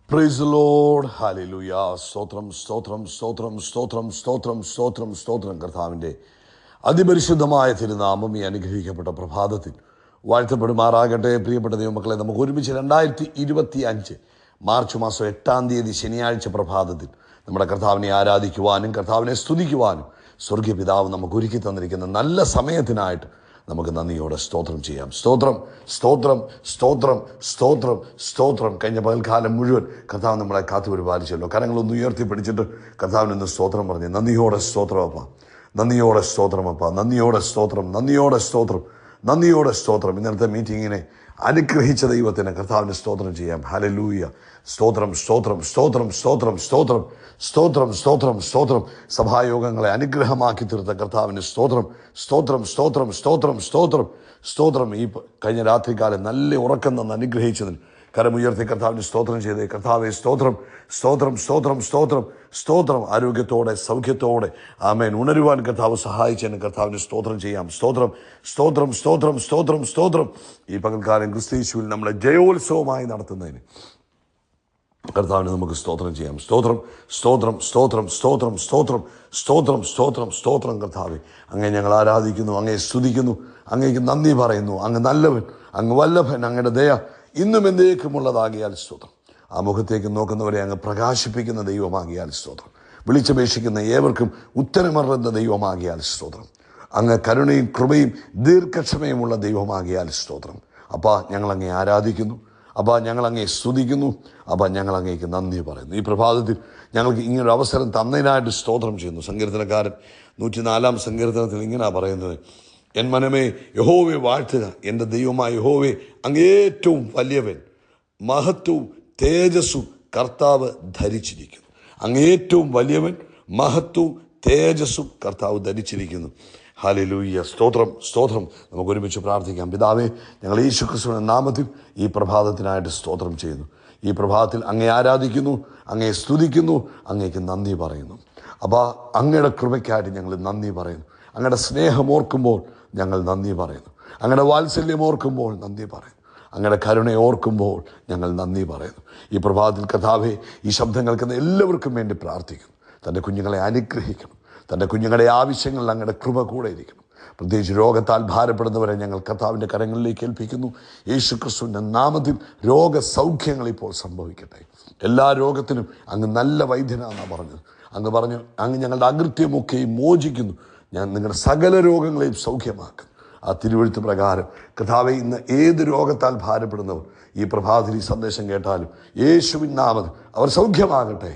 Praise the Lord. Hallelujah. സ്തോത്രം സ്തോത്രം സ്തോത്രം സ്തോത്രം സ്തോത്രം സ്തോത്രം സ്തോത്രം. കർത്താവിൻ്റെ അതിപരിശുദ്ധമായ തിരുനാമം ഈ അനുഗ്രഹിക്കപ്പെട്ട പ്രഭാതത്തിൽ വാഴ്ത്തപ്പെടുമാറാകട്ടെ. പ്രിയപ്പെട്ട ദൈവമക്കളെ, നമുക്ക് ഒരുമിച്ച് 2025 മാർച്ച് മാസം 8-ാം തീയതി ശനിയാഴ്ച പ്രഭാതത്തിൽ നമ്മുടെ കർത്താവിനെ ആരാധിക്കുവാനും കർത്താവിനെ സ്തുതിക്കുവാനും സ്വർഗീയ പിതാവ് നമുക്ക് ഒരുക്കി തന്നിരിക്കുന്ന നല്ല സമയത്തിനായിട്ട് നമുക്ക് നന്ദിയോടെ സ്തോത്രം ചെയ്യാം. സ്തോത്രം സ്തോത്രം സ്തോത്രം സ്തോത്രം സ്തോത്രം. കഴിഞ്ഞ പകൽക്കാലം മുഴുവൻ കർത്താവ് നമ്മളെ കാത്തു പരിപാലിച്ചല്ലോ. കരങ്ങളൊന്ന് ഉയർത്തിപ്പിടിച്ചിട്ട് കർത്താവിനൊന്ന് സ്തോത്രം പറഞ്ഞ് നന്ദിയോടെ സ്തോത്രം അപ്പ, നന്ദിയോടെ സ്തോത്രം അപ്പ, നന്ദിയോടെ സ്തോത്രം, നന്ദിയോടെ സ്തോത്രം, നന്ദിയോടെ സ്തോത്രം. ഇന്നത്തെ മീറ്റിങ്ങിനെ അനുഗ്രഹിച്ച ദൈവത്തിന് കർത്താവിന് സ്തോത്രം ചെയ്യാം. ഹല്ലേലൂയ. സ്തോത്രം സ്തോത്രം സ്തോത്രം സ്തോത്രം സ്തോത്രം സ്തോത്രം സ്തോത്രം സ്തോത്രം. സഭായോഗങ്ങളെ അനുഗ്രഹമാക്കി തീർത്ത കർത്താവിന് സ്തോത്രം സ്തോത്രം സ്തോത്രം സ്തോത്രം സ്തോത്രം സ്തോത്രം. ഈ കഴിഞ്ഞ രാത്രികാലം നല്ല ഉറക്കം തന്ന് അനുഗ്രഹിച്ചതിന് കരമുയർത്തി കർത്താവിന് സ്തോത്രം ചെയ്തേ. കർത്താവെ സ്തോത്രം സ്തോത്രം സ്തോത്രം സ്തോത്രം സ്തോത്രം. ആരോഗ്യത്തോടെ സൗഖ്യത്തോടെ ആമേൻ ഉണരുവാൻ കർത്താവ് സഹായിച്ചതിന് കർത്താവിന് സ്തോത്രം ചെയ്യാം. സ്തോത്രം സ്തോത്രം സ്തോത്രം സ്തോത്രം സ്തോത്രം. ഈ പകൽക്കാലം ക്രിസ്തീശുവിൽ നമ്മളെ ജയോത്സവമായി നടത്തുന്നതിന് കർത്താവിന് നമുക്ക് സ്തോത്രം ചെയ്യാം. സ്തോത്രം സ്തോത്രം സ്തോത്രം സ്തോത്രം സ്തോത്രം സ്തോത്രം സ്തോത്രം സ്തോത്രം. കർത്താവെ, അങ്ങേ ഞങ്ങൾ ആരാധിക്കുന്നു, അങ്ങേ സ്തുതിക്കുന്നു, അങ്ങേക്ക് നന്ദി പറയുന്നു. അങ്ങ് നല്ലവൻ, അങ്ങ് വല്ലഭൻ, അങ്ങയുടെ ദയ ഇന്നും എന്നേക്കുമുള്ളതാകിയാൽ സ്തോത്രം. ആ മുഖത്തേക്ക് നോക്കുന്നവരെ അങ്ങ് പ്രകാശിപ്പിക്കുന്ന ദൈവമാകിയാൽ സ്തോത്രം. വിളിച്ചപേക്ഷിക്കുന്ന ഏവർക്കും ഉത്തരമറുന്ന ദൈവമാകിയാൽ സ്തോത്രം. അങ്ങ് കരുണയും കൃപയും ദീർഘക്ഷമയുമുള്ള ദൈവമാകിയാൽ സ്തോത്രം. അപ്പാ, ഞങ്ങളങ്ങേ ആരാധിക്കുന്നു. അപ്പാ, ഞങ്ങളങ്ങേ സ്തുതിക്കുന്നു. അപ്പാ, ഞങ്ങളങ്ങേക്ക് നന്ദി പറയുന്നു. ഈ പ്രഭാതത്തിൽ ഞങ്ങൾക്ക് ഇങ്ങനൊരു അവസരം തന്നതിനായിട്ട് സ്തോത്രം ചെയ്യുന്നു. സങ്കീർത്തനക്കാരൻ 104-ാം സങ്കീർത്തനത്തിൽ ഇങ്ങനെയാണ് പറയുന്നത്: എൻ മനമേ യഹോവയെ വാഴ്ത്തുക, എൻ്റെ ദൈവമായ യഹോവേ, അങ്ങേറ്റവും വലിയവൻ, മഹത്വവും തേജസ്സും കർത്താവ് ധരിച്ചിരിക്കുന്നു. അങ്ങേറ്റവും വലിയവൻ, മഹത്വവും തേജസ്സും കർത്താവ് ധരിച്ചിരിക്കുന്നു. ഹല്ലേലൂയ. സ്തോത്രം സ്തോത്രം. നമുക്ക് ഒരുമിച്ച് പ്രാർത്ഥിക്കാം. പിതാവേ, ഞങ്ങൾ യേശുക്രിസ്തുവിന്റെ നാമത്തിൽ ഈ പ്രഭാതത്തിനായിട്ട് സ്തോത്രം ചെയ്യുന്നു. ഈ പ്രഭാതത്തിൽ അങ്ങേ ആരാധിക്കുന്നു, അങ്ങേ സ്തുതിക്കുന്നു, അങ്ങേക്ക് നന്ദി പറയുന്നു. അപ്പോൾ അങ്ങയുടെ കൃപയ്ക്കായിട്ട് ഞങ്ങൾ നന്ദി പറയുന്നു. അങ്ങയുടെ സ്നേഹം ഓർക്കുമ്പോൾ ഞങ്ങൾ നന്ദി പറയുന്നു. അങ്ങയുടെ വാത്സല്യം ഓർക്കുമ്പോൾ നന്ദി പറയുന്നു. അങ്ങയുടെ കരുണ ഓർക്കുമ്പോൾ ഞങ്ങൾ നന്ദി പറയുന്നു. ഈ പ്രഭാതത്തിൽ കർത്താവേ, ഈ ശബ്ദം കേൾക്കുന്ന എല്ലാവർക്കും വേണ്ടി പ്രാർത്ഥിക്കുന്നു. തൻ്റെ കുഞ്ഞുങ്ങളെ അനുഗ്രഹിക്കണം. തൻ്റെ കുഞ്ഞുങ്ങളുടെ ആവശ്യങ്ങളിൽ അങ്ങയുടെ കൃപ കൂടെ ഇരിക്കണം. പ്രത്യേകിച്ച് രോഗത്താൽ ഭാരപ്പെടുന്നവരെ ഞങ്ങൾ കർത്താവിൻ്റെ കരങ്ങളിലേക്ക് ഏൽപ്പിക്കുന്നു. യേശുക്രിസ്തുവിൻ്റെ നാമത്തിൽ രോഗസൗഖ്യങ്ങൾ ഇപ്പോൾ സംഭവിക്കട്ടെ. എല്ലാ രോഗത്തിനും അങ്ങ് നല്ല വൈദ്യനാണെന്നാണ് പറഞ്ഞത്. അങ്ങ് പറഞ്ഞു, അങ്ങ് ഞങ്ങളുടെ അകൃത്യമൊക്കെയും മോചിക്കുന്നു, ഞാൻ നിങ്ങളുടെ സകല രോഗങ്ങളെയും സൗഖ്യമാക്കും. ആ തിരുവെഴുത്ത് പ്രകാരം കർത്താവേ, ഇന്ന് ഏത് രോഗത്താൽ ഭാരപ്പെടുന്നവർ ഈ പ്രഭാതത്തിൽ ഈ സന്ദേശം കേട്ടാലും യേശുവിൻ നാമത്തിൽ അവർ സൗഖ്യമാകട്ടെ,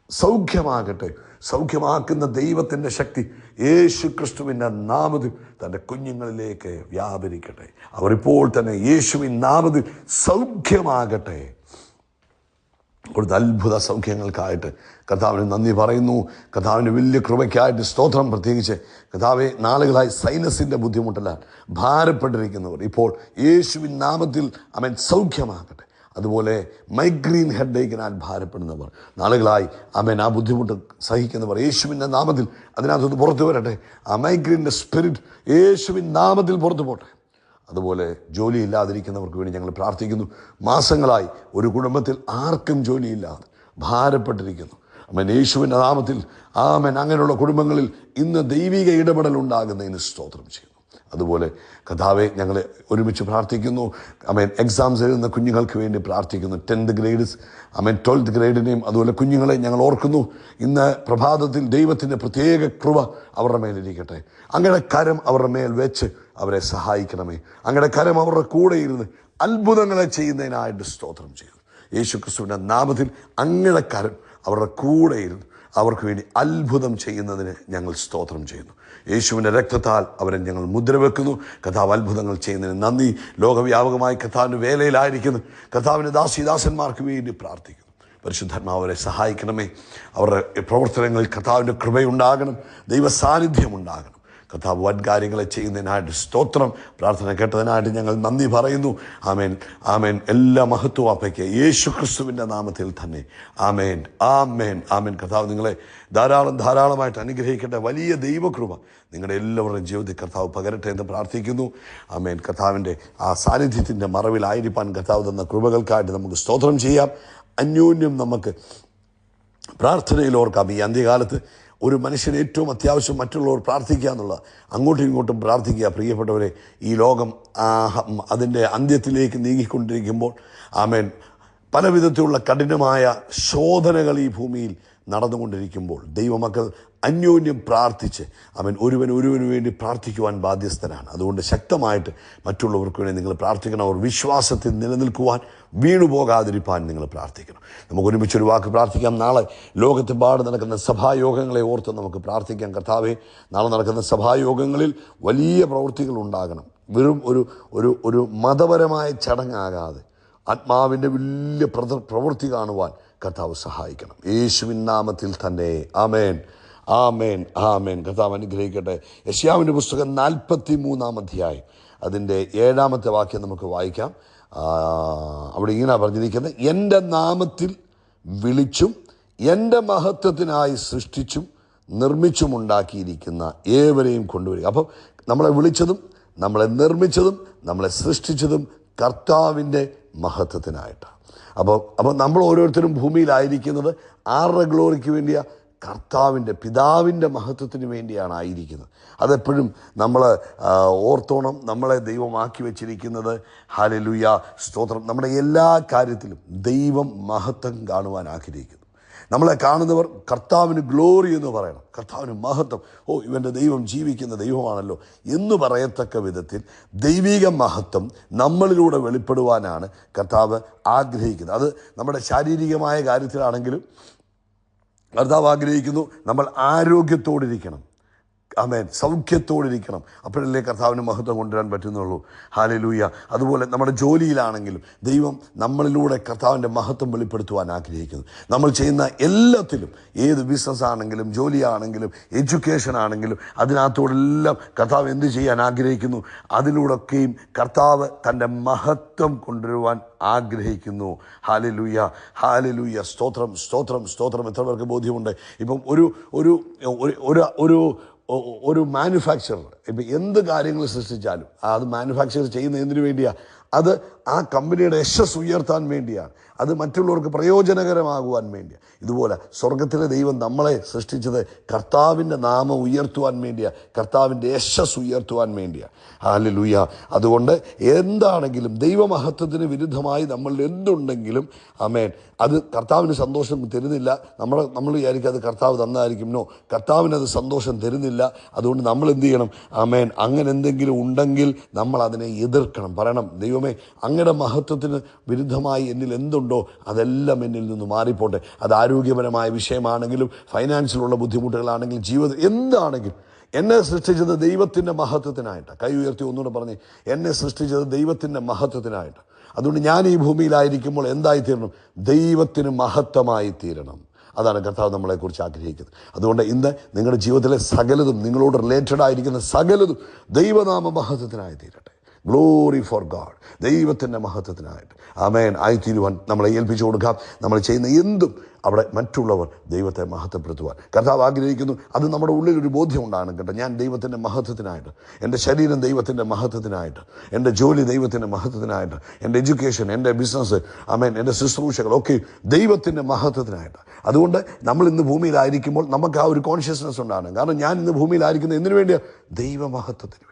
സൗഖ്യമാകട്ടെ. സൗഖ്യമാക്കുന്ന ദൈവത്തിൻ്റെ ശക്തി യേശു ക്രിസ്തുവിൻ്റെ നാമത്തിൽ തൻ്റെ കുഞ്ഞുങ്ങളിലേക്ക് വ്യാപരിക്കട്ടെ. അവരിപ്പോൾ തന്നെ യേശുവിൻ നാമത്തിൽ സൗഖ്യമാകട്ടെ. കൊടുത്ത അത്ഭുത സൗഖ്യങ്ങൾക്കായിട്ട് കർത്താവിന് നന്ദി പറയുന്നു. കർത്താവിൻ്റെ വലിയ കൃപയ്ക്കായിട്ട് സ്തോത്രം. പ്രത്യേകിച്ച് കർത്താവെ, നാളുകളായി സൈനസിൻ്റെ ബുദ്ധിമുട്ടലാൽ ഭാരപ്പെട്ടിരിക്കുന്നവർ ഇപ്പോൾ യേശുവിൻ നാമത്തിൽ അവൻ സൗഖ്യമാകട്ടെ. അതുപോലെ മൈഗ്രെയിൻ ഹെഡേക്കിനാൽ ഭാരപ്പെടുന്നവർ, നാളുകളായി അവൻ ആ ബുദ്ധിമുട്ട് സഹിക്കുന്നവർ യേശുവിൻ്റെ നാമത്തിൽ അതിനകത്തുനിന്ന് പുറത്തു വരട്ടെ. ആ മൈഗ്രെയിൻ്റെ സ്പിരിറ്റ് യേശുവിൻ നാമത്തിൽ പുറത്തു പോട്ടെ. അതുപോലെ ജോലിയില്ലാതിരിക്കുന്നവർക്ക് വേണ്ടി ഞങ്ങൾ പ്രാർത്ഥിക്കുന്നു. മാസങ്ങളായി ഒരു കുടുംബത്തിൽ ആർക്കും ജോലിയില്ലാതെ ഭാരപ്പെട്ടിരിക്കുന്നു. അവൻ യേശുവിൻ്റെ നാമത്തിൽ ആമൻ അങ്ങനെയുള്ള കുടുംബങ്ങളിൽ ഇന്ന് ദൈവിക ഇടപെടൽ ഉണ്ടാകുന്നതിന് സ്തോത്രം ചെയ്യുന്നു. അതുപോലെ കർത്താവെ, ഞങ്ങൾ ഒരുമിച്ച് പ്രാർത്ഥിക്കുന്നു. അമേൻ എക്സാംസ് എഴുതുന്ന കുഞ്ഞുങ്ങൾക്ക് വേണ്ടി പ്രാർത്ഥിക്കുന്നു. 10th ഗ്രേഡ്സ്, അമേൻ 12th ഗ്രേഡിനെയും അതുപോലെ കുഞ്ഞുങ്ങളെ ഞങ്ങൾ ഓർക്കുന്നു. ഇന്ന് പ്രഭാതത്തിൽ ദൈവത്തിൻ്റെ പ്രത്യേക കൃപ അവരുടെ മേലിരിക്കട്ടെ. അങ്ങയുടെ കരം അവരുടെ മേൽ വെച്ച് അവരെ സഹായിക്കണമേ. അങ്ങയുടെ കരം അവരുടെ കൂടെ ഇരുന്ന് അത്ഭുതങ്ങളെ ചെയ്യുന്നതിനായിട്ട് സ്തോത്രം ചെയ്യുന്നു. യേശു ക്രിസ്തുവിൻ്റെ നാമത്തിൽ അങ്ങയുടെ കരം അവരുടെ കൂടെ ഇരുന്ന് അവർക്ക് വേണ്ടി അത്ഭുതം ചെയ്യുന്നതിന് ഞങ്ങൾ സ്തോത്രം ചെയ്യുന്നു. യേശുവിൻ്റെ രക്തത്താൽ അവരെ ഞങ്ങൾ മുദ്രവെക്കുന്നു. കർത്താവ് അത്ഭുതങ്ങൾ ചെയ്യുന്നതിന് നന്ദി. ലോകവ്യാപകമായി കർത്താവിൻ്റെ വേലയിലായിരിക്കുന്നു കർത്താവിൻ്റെ ദാസന്മാർക്ക് വേണ്ടി പ്രാർത്ഥിക്കുന്നു. പരിശുദ്ധാത്മാവ് അവരെ സഹായിക്കണമേ. അവരുടെ പ്രവർത്തനങ്ങളിൽ കർത്താവിൻ്റെ കൃപയുണ്ടാകണം, ദൈവ സാന്നിധ്യം ഉണ്ടാകണം. കർത്താവ് വൻ കാര്യങ്ങളെ ചെയ്യുന്നതിനായിട്ട് സ്തോത്രം. പ്രാർത്ഥന കേട്ടതിനായിട്ട് ഞങ്ങൾ നന്ദി പറയുന്നു. ആമേൻ ആമേൻ. എല്ലാ മഹത്വവും അപ്പയ്ക്ക് യേശു ക്രിസ്തുവിൻ്റെ നാമത്തിൽ തന്നെ. ആമേൻ ആമേൻ ആമേൻ. കർത്താവ് നിങ്ങളെ ധാരാളമായിട്ട് അനുഗ്രഹിക്കട്ടെ. വലിയ ദൈവകൃപ നിങ്ങളുടെ എല്ലാവരുടെയും ജീവിതത്തിൽ കർത്താവ് പകരട്ടെ എന്ന് പ്രാർത്ഥിക്കുന്നു. ആമേൻ. കർത്താവിൻ്റെ ആ സാന്നിധ്യത്തിൻ്റെ മറവിലായിരിക്കാൻ കർത്താവ് തന്ന കൃപകൾക്കായിട്ട് നമുക്ക് സ്തോത്രം ചെയ്യാം. അന്യോന്യം നമുക്ക് പ്രാർത്ഥനയിൽ ഓർക്കാം. ഈ അന്ത്യകാലത്ത് ഒരു മനുഷ്യന് ഏറ്റവും അത്യാവശ്യം മറ്റുള്ളവർ പ്രാർത്ഥിക്കുക എന്നുള്ള, അങ്ങോട്ടും ഇങ്ങോട്ടും പ്രാർത്ഥിക്കുക. പ്രിയപ്പെട്ടവരെ, ഈ ലോകം അതിൻ്റെ അന്ത്യത്തിലേക്ക് നീങ്ങിക്കൊണ്ടിരിക്കുമ്പോൾ ആമേൻ പല വിധത്തിലുള്ള കഠിനമായ ശോധനകൾ ഈ ഭൂമിയിൽ നടന്നുകൊണ്ടിരിക്കുമ്പോൾ ദൈവമക്കൾ അന്യോന്യം പ്രാർത്ഥിച്ച് ഒരുവന് വേണ്ടി പ്രാർത്ഥിക്കുവാൻ ബാധ്യസ്ഥനാണ്. അതുകൊണ്ട് ശക്തമായിട്ട് മറ്റുള്ളവർക്ക് വേണ്ടി നിങ്ങൾ പ്രാർത്ഥിക്കണം. അവർ വിശ്വാസത്തിൽ നിലനിൽക്കുവാൻ, വീണുപോകാതിരിപ്പാൻ നിങ്ങൾ പ്രാർത്ഥിക്കണം. നമുക്ക് ഒരുമിച്ചൊരു വാക്ക് പ്രാർത്ഥിക്കാം. നാളെ ലോകത്തെമ്പാട് നടക്കുന്ന സഭായോഗങ്ങളെ ഓർത്ത് നമുക്ക് പ്രാർത്ഥിക്കാം. കർത്താവേ, നാളെ നടക്കുന്ന സഭായോഗങ്ങളിൽ വലിയ പ്രവൃത്തികൾ ഉണ്ടാകണം. വെറും ഒരു മതപരമായ ചടങ്ങാകാതെ ആത്മാവിൻ്റെ വലിയ പ്രവൃത്തി കാണുവാൻ കർത്താവ് സഹായിക്കണം. യേശുവിൻ നാമത്തിൽ തന്നെ. ആമേൻ, ആമേൻ, ആമേൻ. കർത്താവ് അനുഗ്രഹിക്കട്ടെ. യെശയ്യാവിൻ്റെ പുസ്തകം 43-ാം അധ്യായം അതിൻ്റെ 7-ാമത്തെ വാക്യം നമുക്ക് വായിക്കാം. അവിടെ ഇങ്ങനെ പറഞ്ഞിരിക്കുന്നത്, എൻ്റെ നാമത്തിൽ വിളിച്ചും എൻ്റെ മഹത്വത്തിനായി സൃഷ്ടിച്ചും നിർമ്മിച്ചുമുണ്ടാക്കിയിരിക്കുന്ന ഏവരെയും കൊണ്ടുവരിക. അപ്പം നമ്മളെ വിളിച്ചതും നമ്മളെ നിർമ്മിച്ചതും നമ്മളെ സൃഷ്ടിച്ചതും കർത്താവിൻ്റെ മഹത്വത്തിനായിട്ടാണ്. അപ്പോൾ നമ്മൾ ഓരോരുത്തരും ഭൂമിയിലായിരിക്കുന്നത് ആരുടെ ഗ്ലോറിക്ക് വേണ്ടിയാണ്? കർത്താവിൻ്റെ, പിതാവിൻ്റെ മഹത്വത്തിന് വേണ്ടിയാണ് ആയിരിക്കുന്നത്. അതെപ്പോഴും നമ്മൾ ഓർത്തോണം. നമ്മളെ ദൈവമാക്കി വെച്ചിരിക്കുന്നത്, ഹല്ലേലൂയ, സ്തോത്രം, നമ്മുടെ എല്ലാ കാര്യത്തിലും ദൈവം മഹത്വം കാണുവാൻ ആഗ്രഹിക്കുന്നു. നമ്മളെ കാണുന്നവർ കർത്താവിന് ഗ്ലോറി എന്ന് പറയണം, കർത്താവിന് മഹത്വം. ഇവൻ്റെ ദൈവം ജീവിക്കുന്ന ദൈവമാണല്ലോ എന്ന് പറയത്തക്ക വിധത്തിൽ ദൈവിക മഹത്വം നമ്മളിലൂടെ വെളിപ്പെടുവാനാണ് കർത്താവ് ആഗ്രഹിക്കുന്നത്. അത് നമ്മുടെ ശാരീരികമായ കാര്യത്തിലാണെങ്കിലും കർത്താവ് ആഗ്രഹിക്കുന്നു നമ്മൾ ആരോഗ്യത്തോടിരിക്കണം. ആമേൻ, സൗഖ്യത്തോടിരിക്കണം. അപ്പോഴല്ലേ കർത്താവിന് മഹത്വം കൊണ്ടുവരാൻ പറ്റുന്നുള്ളൂ. ഹല്ലേലൂയ. അതുപോലെ നമ്മുടെ ജോലിയിലാണെങ്കിലും ദൈവം നമ്മളിലൂടെ കർത്താവിൻ്റെ മഹത്വം വെളിപ്പെടുത്തുവാൻ ആഗ്രഹിക്കുന്നു. നമ്മൾ ചെയ്യുന്ന എല്ലാത്തിലും, ഏത് ബിസിനസ് ആണെങ്കിലും ജോലിയാണെങ്കിലും എഡ്യൂക്കേഷൻ ആണെങ്കിലും അതിനകത്തോടെല്ലാം കർത്താവ് എന്ത് ചെയ്യാൻ ആഗ്രഹിക്കുന്നു? അതിലൂടെയൊക്കെയും കർത്താവ് തൻ്റെ മഹത്വം കൊണ്ടുവരുവാൻ ആഗ്രഹിക്കുന്നു. Hallelujah, hallelujah. സ്തോത്രം, സ്തോത്രം, സ്തോത്രം. എത്ര പേർക്ക് ബോധ്യമുണ്ട്? ഇപ്പം ഒരു മാനുഫാക്ചറർ ഇപ്പം എന്ത് കാര്യങ്ങൾ സൃഷ്ടിച്ചാലും അത് മാനുഫാക്ചർ ചെയ്യുന്ന എന്തിനു വേണ്ടിയാണ്? അത് ആ കമ്പനിയുടെ യശസ് ഉയർത്താൻ വേണ്ടിയാണ്. അത് മറ്റുള്ളവർക്ക് പ്രയോജനകരമാകുവാൻ വേണ്ടിയാണ്. ഇതുപോലെ സ്വർഗത്തിലെ ദൈവം നമ്മളെ സൃഷ്ടിച്ചത് കർത്താവിൻ്റെ നാമം ഉയർത്തുവാൻ വേണ്ടിയാണ്, കർത്താവിൻ്റെ യശസ് ഉയർത്തുവാൻ വേണ്ടിയാണ്. ഹല്ലേലൂയ. അതുകൊണ്ട് എന്താണെങ്കിലും ദൈവമഹത്വത്തിന് വിരുദ്ധമായി നമ്മളിൽ എന്തുണ്ടെങ്കിലും ആമേൻ, അത് കർത്താവിന് സന്തോഷം തരുന്നില്ല. നമ്മൾ വിചാരിക്കും അത് കർത്താവ് തന്നായിരിക്കും. നോ, കർത്താവിനത് സന്തോഷം തരുന്നില്ല. അതുകൊണ്ട് നമ്മൾ എന്ത് ചെയ്യണം? ആമേൻ, അങ്ങനെ എന്തെങ്കിലും ഉണ്ടെങ്കിൽ നമ്മൾ അതിനെ എതിർക്കണം. പറയണം, ദൈവമേ, അങ്ങയുടെ മഹത്വത്തിന് വിരുദ്ധമായി എന്നിൽ എന്തുണ്ടോ അതെല്ലാം എന്നിൽ നിന്ന് മാറിപ്പോട്ടെ. അത് ആരോഗ്യപരമായ വിഷയമാണെങ്കിലും ഫൈനാൻഷ്യലുള്ള ബുദ്ധിമുട്ടുകളാണെങ്കിലും ജീവിതം എന്താണെങ്കിലും എന്നെ സൃഷ്ടിച്ചത് ദൈവത്തിൻ്റെ മഹത്വത്തിനായിട്ടാണ്. കൈ ഉയർത്തി ഒന്നുകൂടെ പറഞ്ഞ്, എന്നെ സൃഷ്ടിച്ചത് ദൈവത്തിൻ്റെ മഹത്വത്തിനായിട്ട്. അതുകൊണ്ട് ഞാൻ ഈ ഭൂമിയിലായിരിക്കുമ്പോൾ എന്തായിത്തീരണം? ദൈവത്തിന് മഹത്വമായി തീരണം. അതാണ് കർത്താവ് നമ്മളെക്കുറിച്ച് ആഗ്രഹിക്കുന്നത്. അതുകൊണ്ട് ഇന്ന് നിങ്ങളുടെ ജീവിതത്തിലെ സകലതും, നിങ്ങളോട് റിലേറ്റഡ് ആയിരിക്കുന്ന സകലതും ദൈവനാമ മഹത്വത്തിനായി തീരട്ടെ. ഗ്ലോറി ഫോർ ഗാഡ്, ദൈവത്തിൻ്റെ മഹത്വത്തിനായിട്ട് ആമേൻ ആയിത്തീരുവാൻ നമ്മളെ ഏൽപ്പിച്ചു കൊടുക്കാം. നമ്മൾ ചെയ്യുന്ന എന്തും അവിടെ മറ്റുള്ളവർ ദൈവത്തെ മഹത്വപ്പെടുത്തുവാൻ കർത്താവ് ആഗ്രഹിക്കുന്നു. അത് നമ്മുടെ ഉള്ളിലൊരു ബോധ്യം ഉണ്ടാകണം കേട്ടോ. ഞാൻ ദൈവത്തിൻ്റെ മഹത്വത്തിനായിട്ട്, എൻ്റെ ശരീരം ദൈവത്തിൻ്റെ മഹത്വത്തിനായിട്ട്, എൻ്റെ ജോലി ദൈവത്തിൻ്റെ മഹത്വത്തിനായിട്ട്, എൻ്റെ എഡ്യൂക്കേഷൻ, എൻ്റെ ബിസിനസ്, ആമേൻ, എൻ്റെ ശുശ്രൂഷകളൊക്കെ ദൈവത്തിൻ്റെ മഹത്വത്തിനായിട്ട്. അതുകൊണ്ട് നമ്മൾ ഇന്ന് ഭൂമിയിലായിരിക്കുമ്പോൾ നമുക്ക് ആ ഒരു കോൺഷ്യസ്നെസ് ഉണ്ടാകണം. കാരണം ഞാൻ ഇന്ന് ഭൂമിയിലായിരിക്കുന്നത് എന്തിനു വേണ്ടിയാണ്? ദൈവമഹത്വത്തിന് വേണ്ടി.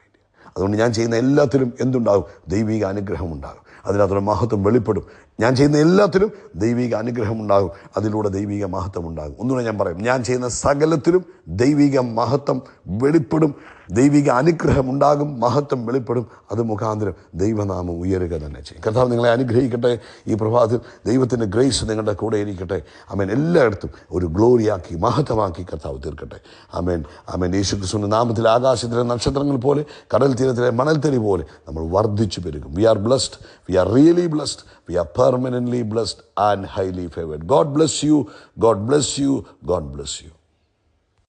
അതുകൊണ്ട് ഞാൻ ചെയ്യുന്ന എല്ലാത്തിലും എന്തുണ്ടാകും? ദൈവിക അനുഗ്രഹം ഉണ്ടാകും. അതിനകത്തുള്ള മഹത്വം വെളിപ്പെടും. ഞാൻ ചെയ്യുന്ന എല്ലാത്തിലും ദൈവിക അനുഗ്രഹം ഉണ്ടാകും. അതിലൂടെ ദൈവിക മഹത്വം ഉണ്ടാകും. ഒന്നുകൂടെ ഞാൻ പറയും, ഞാൻ ചെയ്യുന്ന സകലത്തിലും ദൈവിക മഹത്വം വെളിപ്പെടും, ദൈവിക അനുഗ്രഹം ഉണ്ടാകും, മഹത്വം വെളിപ്പെടും. അത് മുഖാന്തരം ദൈവനാമം ഉയരുക തന്നെ ചെയ്യും. കർത്താവ് നിങ്ങളെ അനുഗ്രഹിക്കട്ടെ. ഈ പ്രഭാതത്തിൽ ദൈവത്തിൻ്റെ ഗ്രേസ് നിങ്ങളുടെ കൂടെ ഇരിക്കട്ടെ. ആമേൻ. എല്ലായിടത്തും ഒരു ഗ്ലോറിയാക്കി, മഹത്വമാക്കി കർത്താവ് തീർക്കട്ടെ. ആമേൻ, ആമേൻ. യേശു ക്രിസ്തുവിന്റെ നാമത്തിൽ ആകാശത്തിലെ നക്ഷത്രങ്ങൾ പോലെ, കടൽ തീരത്തിലെ മണൽത്തരി പോലെ നമ്മൾ വർദ്ധിച്ചു പെരുകും. We are blessed, we are really blessed, we are permanently blessed and highly favored. God bless you. God bless you. God bless you.